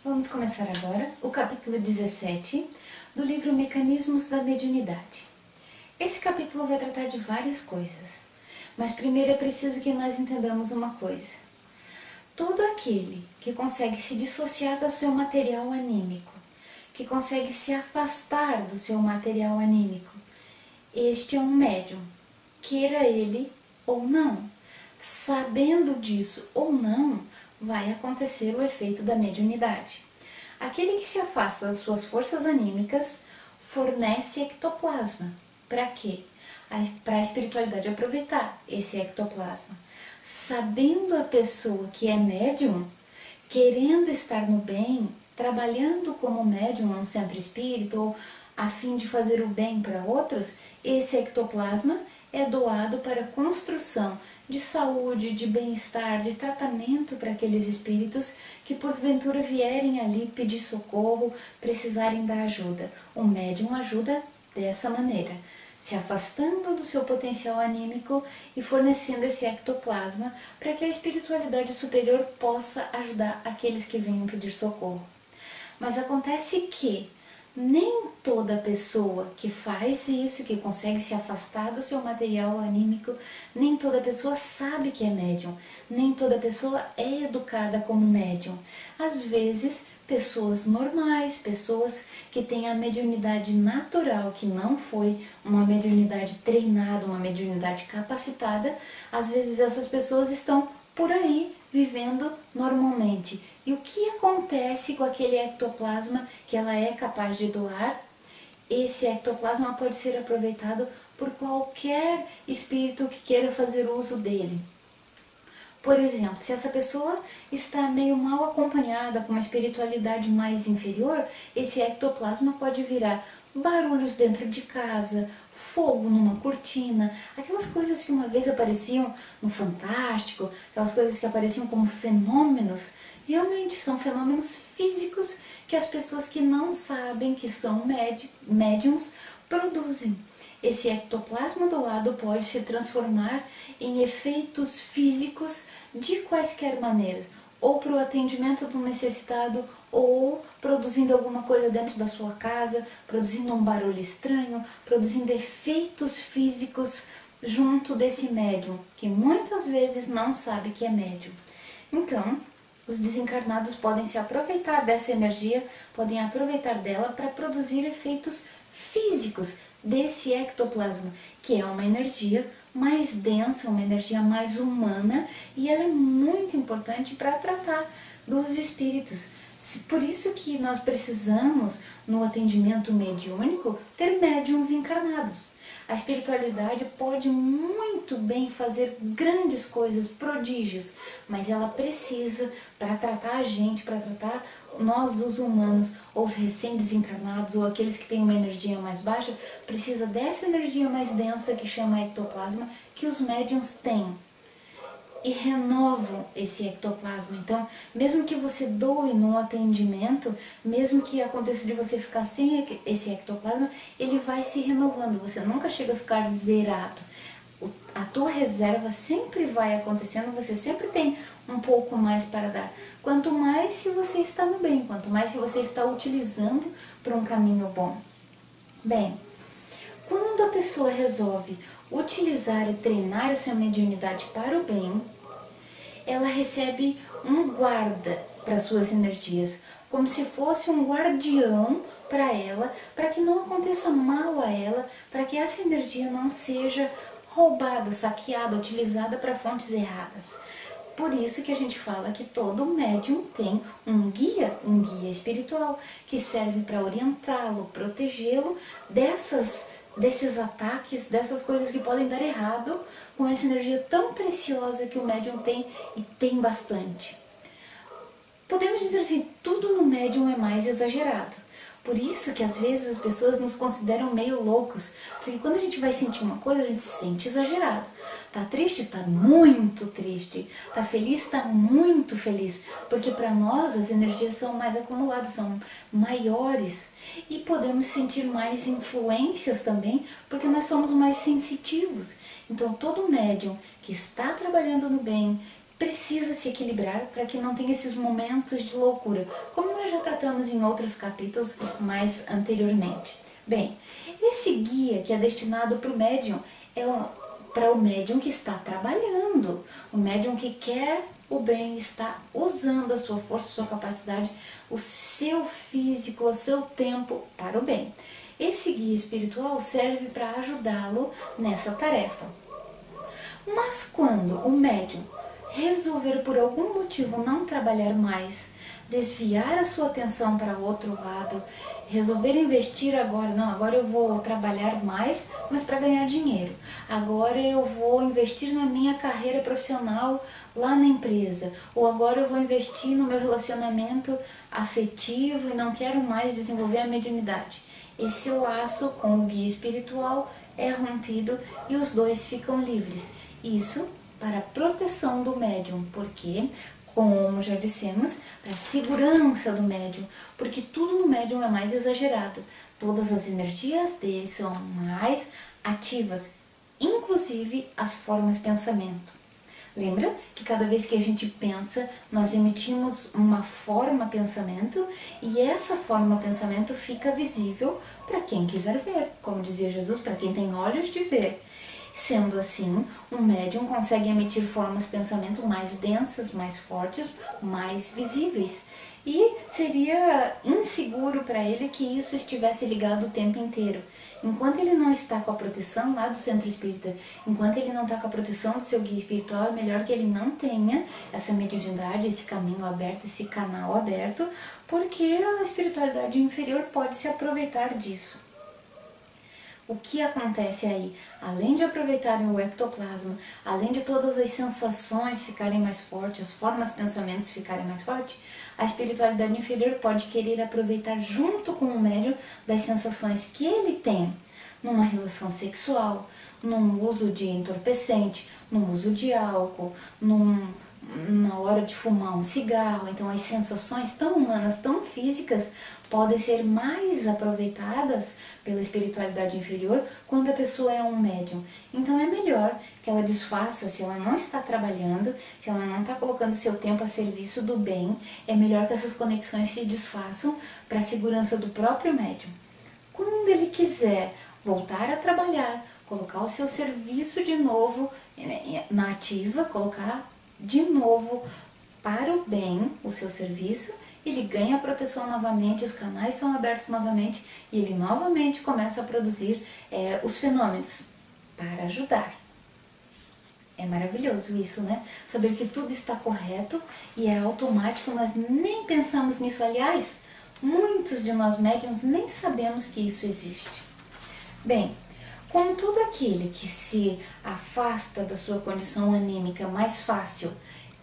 Vamos começar agora o capítulo 17 do livro Mecanismos da Mediunidade. Esse capítulo vai tratar de várias coisas, mas primeiro é preciso que nós entendamos uma coisa. Todo aquele que consegue se dissociar do seu material anímico, que consegue se afastar do seu material anímico, este é um médium, queira ele ou não. Sabendo disso ou não, vai acontecer o efeito da mediunidade. Aquele que se afasta das suas forças anímicas fornece ectoplasma. Para quê? Para a espiritualidade aproveitar esse ectoplasma. Sabendo a pessoa que é médium, querendo estar no bem, trabalhando como médium num centro espírita ou a fim de fazer o bem para outros, esse ectoplasma é doado para a construção de saúde, de bem-estar, de tratamento para aqueles espíritos que porventura vierem ali pedir socorro, precisarem da ajuda. O médium ajuda dessa maneira, se afastando do seu potencial anímico e fornecendo esse ectoplasma para que a espiritualidade superior possa ajudar aqueles que venham pedir socorro. Mas acontece que nem toda pessoa que faz isso, que consegue se afastar do seu material anímico, nem toda pessoa sabe que é médium, nem toda pessoa é educada como médium. Às vezes, pessoas normais, pessoas que têm a mediunidade natural, que não foi uma mediunidade treinada, uma mediunidade capacitada, às vezes essas pessoas estão por aí vivendo normalmente. E o que acontece com aquele ectoplasma que ela é capaz de doar? Esse ectoplasma pode ser aproveitado por qualquer espírito que queira fazer uso dele. Por exemplo, se essa pessoa está meio mal acompanhada, com uma espiritualidade mais inferior, esse ectoplasma pode virar barulhos dentro de casa, fogo numa cortina, aquelas coisas que uma vez apareciam no Fantástico, aquelas coisas que apareciam como fenômenos, realmente são fenômenos físicos que as pessoas que não sabem que são médiums produzem. Esse ectoplasma doado pode se transformar em efeitos físicos de quaisquer maneiras, ou para o atendimento do necessitado, ou produzindo alguma coisa dentro da sua casa, produzindo um barulho estranho, produzindo efeitos físicos junto desse médium, que muitas vezes não sabe que é médium. Então, os desencarnados podem se aproveitar dessa energia, podem aproveitar dela para produzir efeitos físicos desse ectoplasma, que é uma energia mais densa, uma energia mais humana, e ela é muito importante para tratar dos espíritos. Por isso que nós precisamos, no atendimento mediúnico, ter médiuns encarnados. A espiritualidade pode muito bem fazer grandes coisas, prodígios, mas ela precisa, para tratar a gente, para tratar nós, os humanos, ou os recém-desencarnados, ou aqueles que têm uma energia mais baixa, precisa dessa energia mais densa que chama ectoplasma, que os médiuns têm. E renovam esse ectoplasma. Então, mesmo que você doe num atendimento, mesmo que aconteça de você ficar sem esse ectoplasma, ele vai se renovando, você nunca chega a ficar zerado. A tua reserva sempre vai acontecendo, você sempre tem um pouco mais para dar. Quanto mais se você está no bem, quanto mais se você está utilizando para um caminho bom. Bem, quando a pessoa resolve utilizar e treinar essa mediunidade para o bem, ela recebe um guarda para suas energias, como se fosse um guardião para ela, para que não aconteça mal a ela, para que essa energia não seja roubada, saqueada, utilizada para fontes erradas. Por isso que a gente fala que todo médium tem um guia espiritual, que serve para orientá-lo, protegê-lo desses ataques, dessas coisas que podem dar errado com essa energia tão preciosa que o médium tem, e tem bastante. Podemos dizer assim, tudo no médium é mais exagerado. Por isso que às vezes as pessoas nos consideram meio loucos, porque quando a gente vai sentir uma coisa, a gente se sente exagerado. Tá triste? Tá muito triste. Tá feliz? Tá muito feliz. Porque para nós as energias são mais acumuladas, são maiores. E podemos sentir mais influências também, porque nós somos mais sensitivos. Então todo médium que está trabalhando no bem, precisa se equilibrar para que não tenha esses momentos de loucura, como nós já tratamos em outros capítulos mais anteriormente. Bem, esse guia que é destinado para o médium é para o médium que está trabalhando, o médium que quer o bem, está usando a sua força, a sua capacidade, o seu físico, o seu tempo para o bem. Esse guia espiritual serve para ajudá-lo nessa tarefa. Mas quando o médium resolver por algum motivo não trabalhar mais, desviar a sua atenção para outro lado, resolver investir agora, não, agora eu vou trabalhar mais, mas para ganhar dinheiro. Agora eu vou investir na minha carreira profissional lá na empresa, ou agora eu vou investir no meu relacionamento afetivo e não quero mais desenvolver a mediunidade. Esse laço com o guia espiritual é rompido e os dois ficam livres. Isso para a proteção do médium, porque, como já dissemos, para a segurança do médium, porque tudo no médium é mais exagerado, todas as energias dele são mais ativas, inclusive as formas de pensamento. Lembra que cada vez que a gente pensa, nós emitimos uma forma pensamento e essa forma pensamento fica visível para quem quiser ver, como dizia Jesus, para quem tem olhos de ver. Sendo assim, um médium consegue emitir formas de pensamento mais densas, mais fortes, mais visíveis. E seria inseguro para ele que isso estivesse ligado o tempo inteiro. Enquanto ele não está com a proteção lá do centro espírita, enquanto ele não está com a proteção do seu guia espiritual, é melhor que ele não tenha essa mediunidade, esse caminho aberto, esse canal aberto, porque a espiritualidade inferior pode se aproveitar disso. O que acontece aí? Além de aproveitarem o ectoplasma, além de todas as sensações ficarem mais fortes, as formas de pensamentos ficarem mais fortes, a espiritualidade inferior pode querer aproveitar junto com o médium das sensações que ele tem numa relação sexual, num uso de entorpecente, num uso de álcool, na hora de fumar um cigarro. Então as sensações tão humanas, tão físicas, podem ser mais aproveitadas pela espiritualidade inferior quando a pessoa é um médium. Então é melhor que ela desfaça, se ela não está trabalhando, se ela não está colocando seu tempo a serviço do bem, é melhor que essas conexões se desfaçam para a segurança do próprio médium. Quando ele quiser voltar a trabalhar, colocar o seu serviço de novo na ativa, colocar de novo para o bem o seu serviço, ele ganha a proteção novamente, os canais são abertos novamente e ele novamente começa a produzir os fenômenos para ajudar. É maravilhoso isso, né? Saber que tudo está correto e é automático, nós nem pensamos nisso. Aliás, muitos de nós médiuns nem sabemos que isso existe. Bem, como todo aquele que se afasta da sua condição anímica mais fácil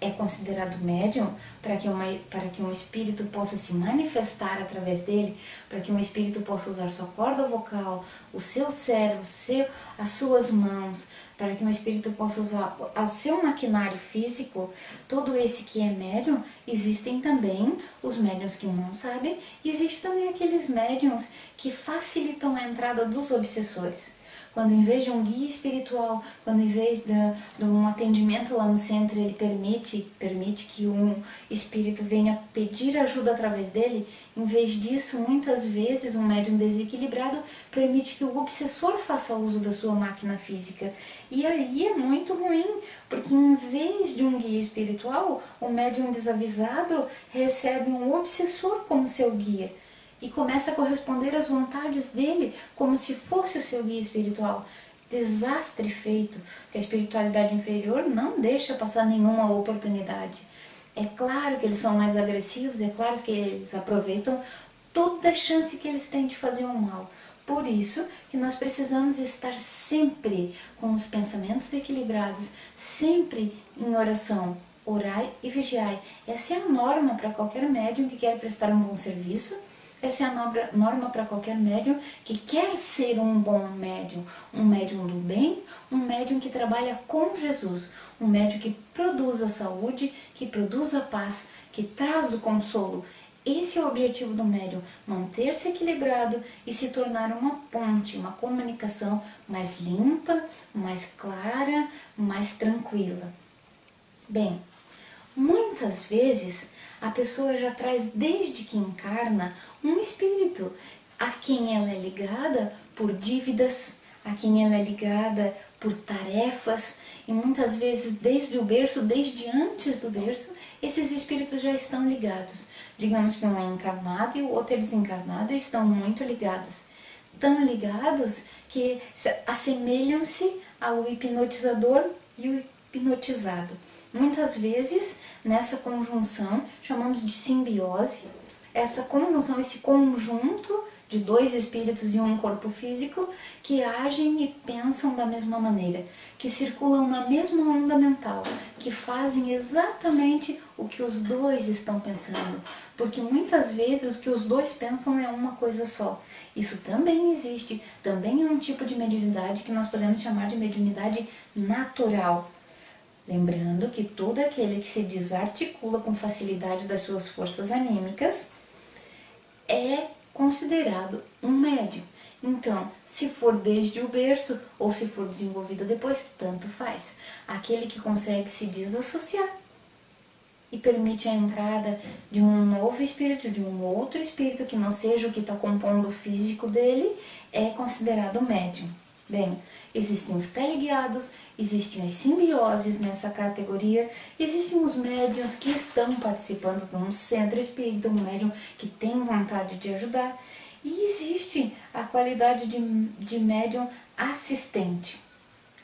é considerado médium, para que um espírito possa se manifestar através dele, para que um espírito possa usar sua corda vocal, o seu cérebro, as suas mãos, para que um espírito possa usar o seu maquinário físico, todo esse que é médium, existem também os médiums que não sabem, existem também aqueles médiums que facilitam a entrada dos obsessores. Quando em vez de um guia espiritual, quando em vez de um atendimento lá no centro, ele permite que um espírito venha pedir ajuda através dele, em vez disso, muitas vezes um médium desequilibrado permite que o obsessor faça uso da sua máquina física. E aí é muito ruim, porque em vez de um guia espiritual, o médium desavisado recebe um obsessor como seu guia e começa a corresponder às vontades dele como se fosse o seu guia espiritual. Desastre feito, que a espiritualidade inferior não deixa passar nenhuma oportunidade. É claro que eles são mais agressivos, é claro que eles aproveitam toda a chance que eles têm de fazer o mal. Por isso que nós precisamos estar sempre com os pensamentos equilibrados, sempre em oração. Orai e vigiai. Essa é a norma para qualquer médium que quer prestar um bom serviço. Essa é a norma para qualquer médium que quer ser um bom médium, um médium do bem, um médium que trabalha com Jesus, um médium que produz a saúde, que produz a paz, que traz o consolo. Esse é o objetivo do médium, manter-se equilibrado e se tornar uma ponte, uma comunicação mais limpa, mais clara, mais tranquila. Bem, Muitas vezes a pessoa já traz desde que encarna um espírito a quem ela é ligada por dívidas, a quem ela é ligada por tarefas, e muitas vezes desde o berço, desde antes do berço, esses espíritos já estão ligados. Digamos que um é encarnado e o outro é desencarnado e estão muito ligados. Tão ligados que assemelham-se ao hipnotizador e o hipnotizado. Muitas vezes, nessa conjunção, chamamos de simbiose, essa conjunção, esse conjunto de dois espíritos e um corpo físico que agem e pensam da mesma maneira, que circulam na mesma onda mental, que fazem exatamente o que os dois estão pensando, porque muitas vezes o que os dois pensam é uma coisa só. Isso também existe, também é um tipo de mediunidade que nós podemos chamar de mediunidade natural. Lembrando que todo aquele que se desarticula com facilidade das suas forças anímicas é considerado um médium. Então, se for desde o berço ou se for desenvolvida depois, tanto faz. Aquele que consegue se desassociar e permite a entrada de um novo espírito, de um outro espírito que não seja o que está compondo o físico dele, é considerado médium. Bem, existem os teleguiados, existem as simbioses nessa categoria, existem os médiuns que estão participando de um centro espírita, um médium que tem vontade de ajudar, e existe a qualidade de médium assistente.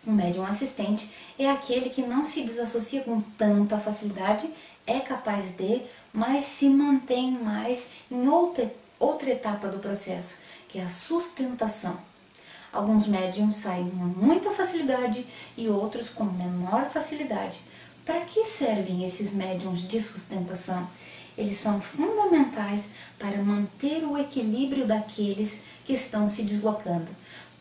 O médium assistente é aquele que não se desassocia com tanta facilidade, é capaz de, mas se mantém mais em outra etapa do processo, que é a sustentação. Alguns médiums saem com muita facilidade e outros com menor facilidade. Para que servem esses médiums de sustentação? Eles são fundamentais para manter o equilíbrio daqueles que estão se deslocando.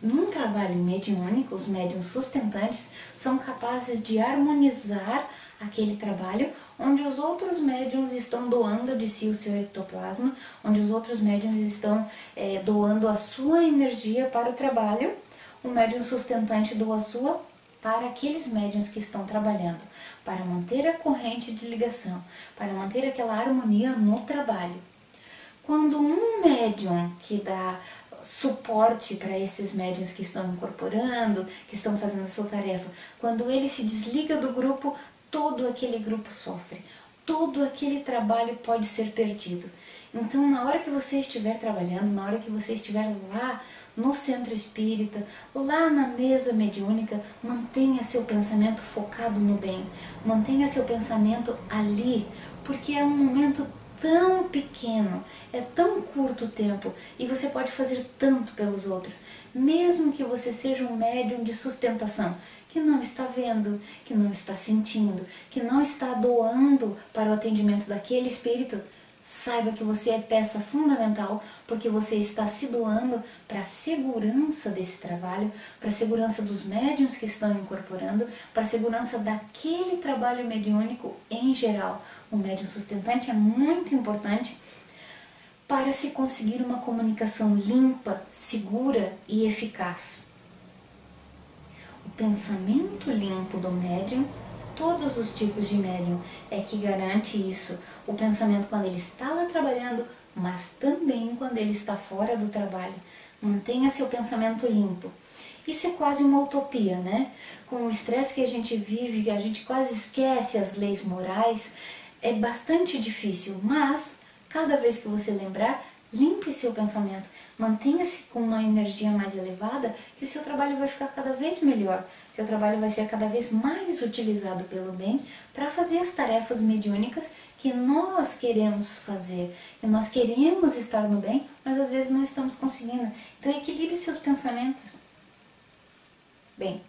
Num trabalho mediúnico, os médiums sustentantes são capazes de harmonizar aquele trabalho onde os outros médiums estão doando de si o seu ectoplasma, onde os outros médiums estão doando a sua energia para o trabalho. O médium sustentante doa a sua para aqueles médiums que estão trabalhando, para manter a corrente de ligação, para manter aquela harmonia no trabalho. Quando um médium que dá suporte para esses médiuns que estão incorporando, que estão fazendo a sua tarefa, quando ele se desliga do grupo, todo aquele grupo sofre, todo aquele trabalho pode ser perdido. Então, na hora que você estiver trabalhando, na hora que você estiver lá no centro espírita, lá na mesa mediúnica, mantenha seu pensamento focado no bem, mantenha seu pensamento ali, porque é um momento tão pequeno, é tão curto o tempo e você pode fazer tanto pelos outros, mesmo que você seja um médium de sustentação, que não está vendo, que não está sentindo, que não está doando para o atendimento daquele espírito. Saiba que você é peça fundamental, porque você está se doando para a segurança desse trabalho, para a segurança dos médiuns que estão incorporando, para a segurança daquele trabalho mediúnico em geral. O médium sustentante é muito importante para se conseguir uma comunicação limpa, segura e eficaz. O pensamento limpo do médium, todos os tipos de médium, é que garante isso. O pensamento quando ele está lá trabalhando, mas também quando ele está fora do trabalho. Mantenha seu pensamento limpo. Isso é quase uma utopia, né? Com o estresse que a gente vive, que a gente quase esquece as leis morais, é bastante difícil, mas cada vez que você lembrar, limpe seu pensamento, mantenha-se com uma energia mais elevada, que o seu trabalho vai ficar cada vez melhor, seu trabalho vai ser cada vez mais utilizado pelo bem para fazer as tarefas mediúnicas que nós queremos fazer, que nós queremos estar no bem, mas às vezes não estamos conseguindo. Então equilibre seus pensamentos. Bem,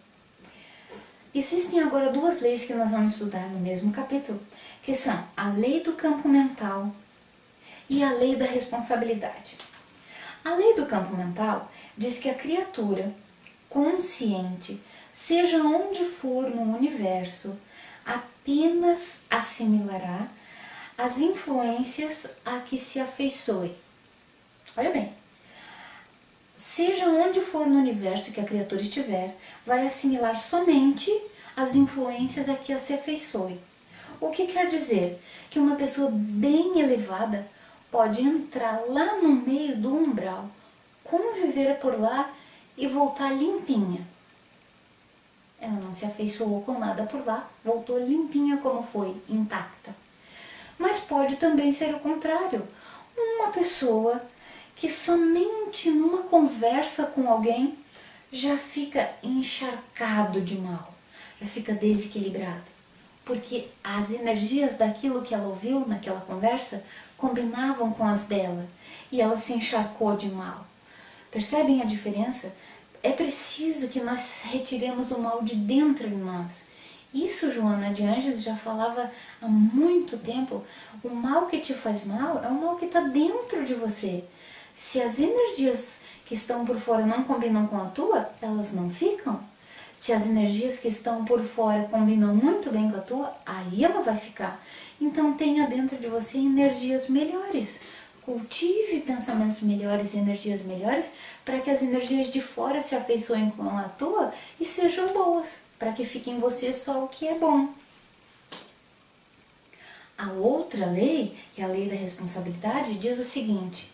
existem agora duas leis que nós vamos estudar no mesmo capítulo, que são a lei do campo mental e a lei da responsabilidade. A lei do campo mental diz que a criatura consciente, seja onde for no universo, apenas assimilará as influências a que se afeiçoe. Olha bem, seja onde for no universo que a criatura estiver, vai assimilar somente as influências a que se afeiçoe. O que quer dizer? Que uma pessoa bem elevada pode entrar lá no meio do umbral, conviver por lá e voltar limpinha. Ela não se afeiçoou com nada por lá, voltou limpinha como foi, intacta. Mas pode também ser o contrário. Uma pessoa que somente numa conversa com alguém já fica encharcado de mal, já fica desequilibrado. Porque as energias daquilo que ela ouviu naquela conversa combinavam com as dela e ela se encharcou de mal. Percebem a diferença? É preciso que nós retiremos o mal de dentro de nós. Isso Joana de Ângeles já falava há muito tempo. O mal que te faz mal é o mal que está dentro de você. Se as energias que estão por fora não combinam com a tua, elas não ficam. Se as energias que estão por fora combinam muito bem com a tua, aí ela vai ficar. Então tenha dentro de você energias melhores. Cultive pensamentos melhores e energias melhores para que as energias de fora se afeiçoem com a tua e sejam boas, para que fique em você só o que é bom. A outra lei, que é a lei da responsabilidade, diz o seguinte: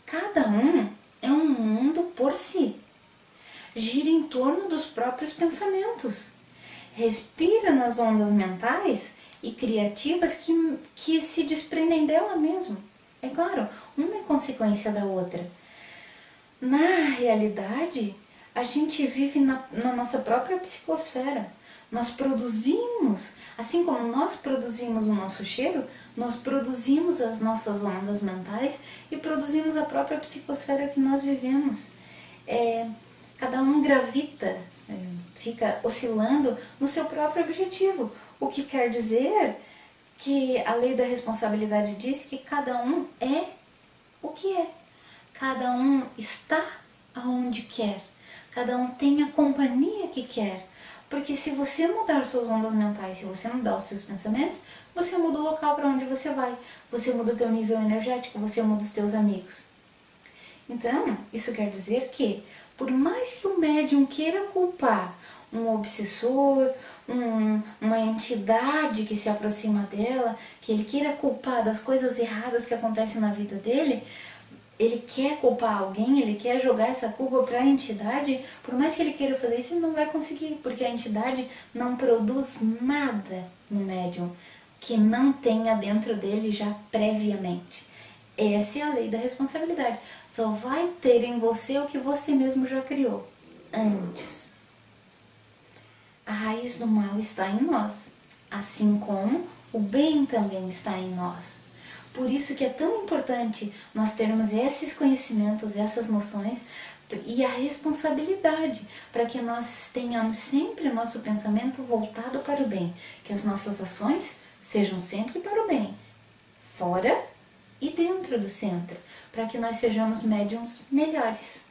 cada um é um mundo por si. Gira em torno dos próprios pensamentos. Respira nas ondas mentais e criativas que se desprendem dela mesma. É claro, uma é consequência da outra. Na realidade, a gente vive na nossa própria psicosfera. Nós produzimos, assim como nós produzimos o nosso cheiro, nós produzimos as nossas ondas mentais e produzimos a própria psicosfera que nós vivemos. Cada um gravita, fica oscilando no seu próprio objetivo, o que quer dizer que a lei da responsabilidade diz que cada um é o que é, cada um está aonde quer, cada um tem a companhia que quer, porque se você mudar suas ondas mentais, se você mudar os seus pensamentos, você muda o local para onde você vai, você muda o teu nível energético, você muda os teus amigos. Então, isso quer dizer que, por mais que o médium queira culpar um obsessor, uma entidade que se aproxima dela, que ele queira culpar das coisas erradas que acontecem na vida dele, ele quer culpar alguém, ele quer jogar essa culpa para a entidade, por mais que ele queira fazer isso, ele não vai conseguir, porque a entidade não produz nada no médium que não tenha dentro dele já previamente. Essa é a lei da responsabilidade. Só vai ter em você o que você mesmo já criou antes. A raiz do mal está em nós, assim como o bem também está em nós. Por isso que é tão importante nós termos esses conhecimentos, essas noções e a responsabilidade para que nós tenhamos sempre o nosso pensamento voltado para o bem, que as nossas ações sejam sempre para o bem, fora e dentro do centro, para que nós sejamos médiuns melhores.